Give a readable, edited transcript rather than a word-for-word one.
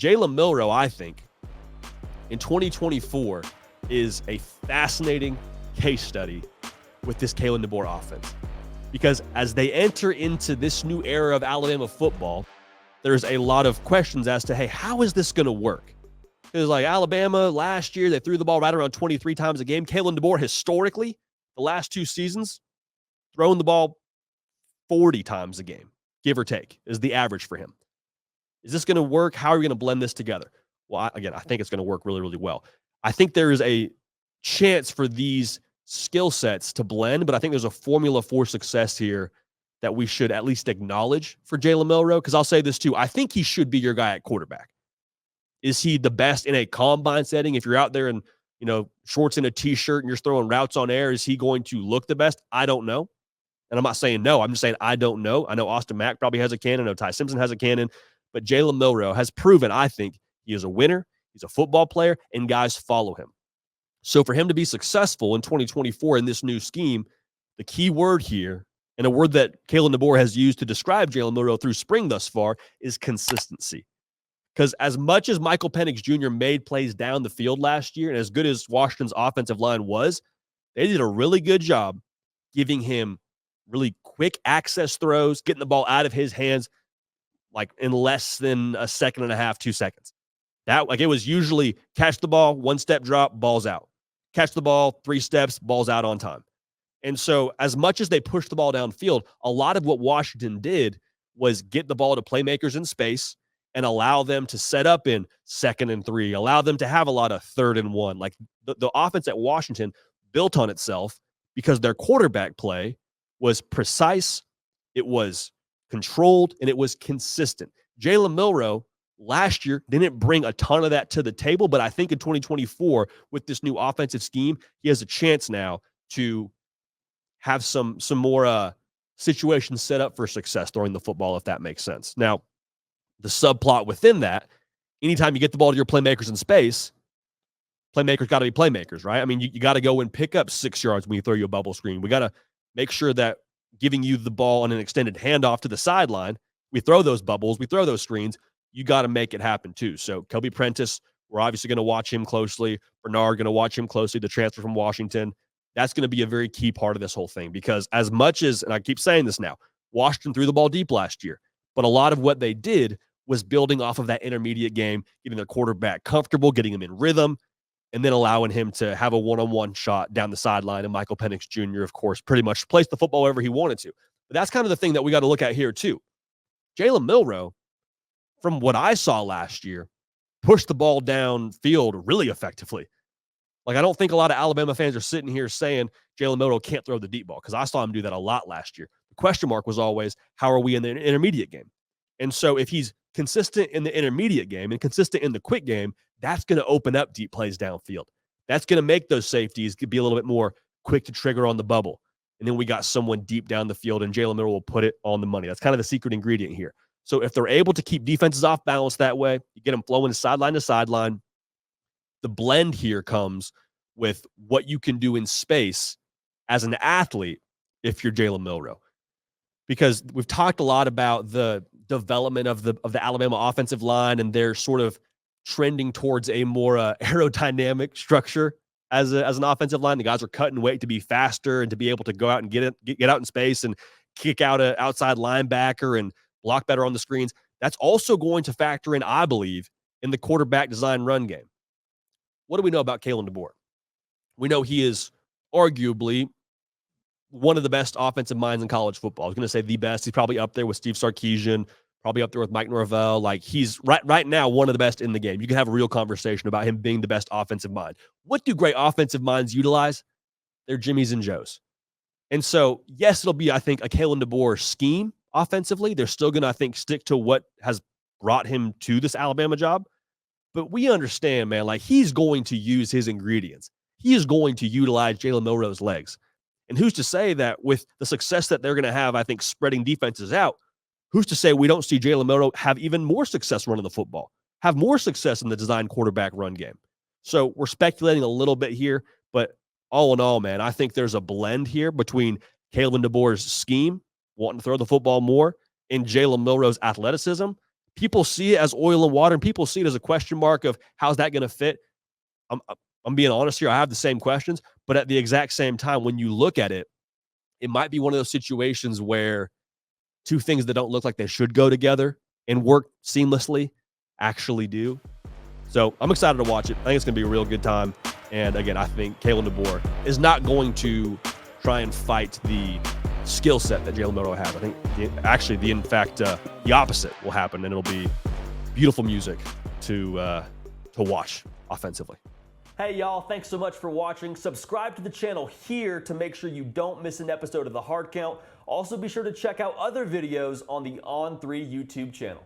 Jalen Milroe, I think, in 2024 is a fascinating case study with this Kalen DeBoer offense. Because as they enter into this new era of Alabama football, there's a lot of questions as to, hey, how is this going to work? Because like Alabama last year, they threw the ball right around 23 times a game. Kalen DeBoer, historically, the last 2 seasons, throwing the ball 40 times a game, give or take, is the average for him. Is this going to work? How are we going to blend this together? Well, I think it's going to work really, really well. I think there is a chance for these skill sets to blend, but I think there's a formula for success here that we should at least acknowledge for Jalen Milroe, because I'll say this too. I think he should be your guy at quarterback. Is he the best in a combine setting? If you're out there in, shorts and a t-shirt and you're throwing routes on air, is he going to look the best? I don't know. And I'm not saying no. I'm just saying I don't know. I know Austin Mack probably has a cannon. I know Ty Simpson has a cannon. But Jalen Milroe has proven, I think, he is a winner. He's a football player, and guys follow him. So for him to be successful in 2024 in this new scheme, the key word here, and a word that Kalen DeBoer has used to describe Jalen Milroe through spring thus far, is consistency. Because as much as Michael Penix Jr. made plays down the field last year, and as good as Washington's offensive line was, they did a really good job giving him really quick access throws, getting the ball out of his hands like in less than a second and a half, 2 seconds. It was usually catch the ball, 1-step drop, ball's out. Catch the ball, 3 steps, ball's out on time. And so as much as they pushed the ball downfield, a lot of what Washington did was get the ball to playmakers in space and allow them to set up in 2nd and 3, allow them to have a lot of 3rd and 1. Like the offense at Washington built on itself because their quarterback play was precise, it was controlled, and it was consistent. Jalen Milroe last year didn't bring a ton of that to the table, but I think in 2024, with this new offensive scheme, he has a chance now to have some more situations set up for success throwing the football, if that makes sense. Now, the subplot within that, anytime you get the ball to your playmakers in space, playmakers got to be playmakers, right? I mean, you got to go and pick up 6 yards when you throw you a bubble screen. We got to make sure that giving you the ball on an extended handoff to the sideline, we throw those bubbles, we throw those screens, you got to make it happen too. So Kobe Prentice, we're obviously going to watch him closely. Bernard going to watch him closely, the transfer from Washington. That's going to be a very key part of this whole thing, because as much as, and I keep saying this now, Washington threw the ball deep last year, but a lot of what they did was building off of that intermediate game, getting their quarterback comfortable, getting him in rhythm, and then allowing him to have a one-on-one shot down the sideline. And Michael Penix Jr., of course, pretty much placed the football wherever he wanted to. But that's kind of the thing that we got to look at here too. Jalen Milroe, from what I saw last year, pushed the ball downfield really effectively. Like, I don't think a lot of Alabama fans are sitting here saying Jalen Milroe can't throw the deep ball, because I saw him do that a lot last year. The question mark was always, how are we in the intermediate game? And so if he's consistent in the intermediate game and consistent in the quick game, that's going to open up deep plays downfield. That's going to make those safeties be a little bit more quick to trigger on the bubble. And then we got someone deep down the field, and Jalen Milroe will put it on the money. That's kind of the secret ingredient here. So if they're able to keep defenses off balance that way, you get them flowing sideline to sideline. The blend here comes with what you can do in space as an athlete if you're Jalen Milroe. Because we've talked a lot about the development of the Alabama offensive line, and they're sort of trending towards a more aerodynamic structure as an offensive line. The guys are cutting weight to be faster and to be able to go out and get out in space and kick out an outside linebacker and block better on the screens. That's also going to factor in, I believe, in the quarterback design run game. What do we know about Kalen DeBoer? We know he is arguably one of the best offensive minds in college football. I was going to say the best. He's probably up there with Steve Sarkisian, probably up there with Mike Norvell. Like, he's right now one of the best in the game. You can have a real conversation about him being the best offensive mind. What do great offensive minds utilize? They're Jimmys and Joes. And so, yes, it'll be, I think, a Kalen DeBoer scheme offensively. They're still going to, I think, stick to what has brought him to this Alabama job. But we understand, man, like, he's going to use his ingredients. He is going to utilize Jalen Milroe's legs. And who's to say that with the success that they're going to have, I think, spreading defenses out, who's to say we don't see Jalen Milroe have even more success running the football, have more success in the design quarterback run game? So we're speculating a little bit here, but all in all, man, I think there's a blend here between Kalen DeBoer's scheme, wanting to throw the football more, and Jalen Milroe's athleticism. people see it as oil and water, and people see it as a question mark of how's that going to fit. I'm being honest here. I have the same questions, but at the exact same time, when you look at it, it might be one of those situations where two things that don't look like they should go together and work seamlessly actually do. So I'm excited to watch it. I think it's going to be a real good time. And again, I think Kalen DeBoer is not going to try and fight the skill set that Jalen Milroe has. I think the opposite will happen, and it'll be beautiful music to watch offensively. Hey, y'all, thanks so much for watching. Subscribe to the channel here to make sure you don't miss an episode of The Hard Count. Also, be sure to check out other videos on the On3 YouTube channel.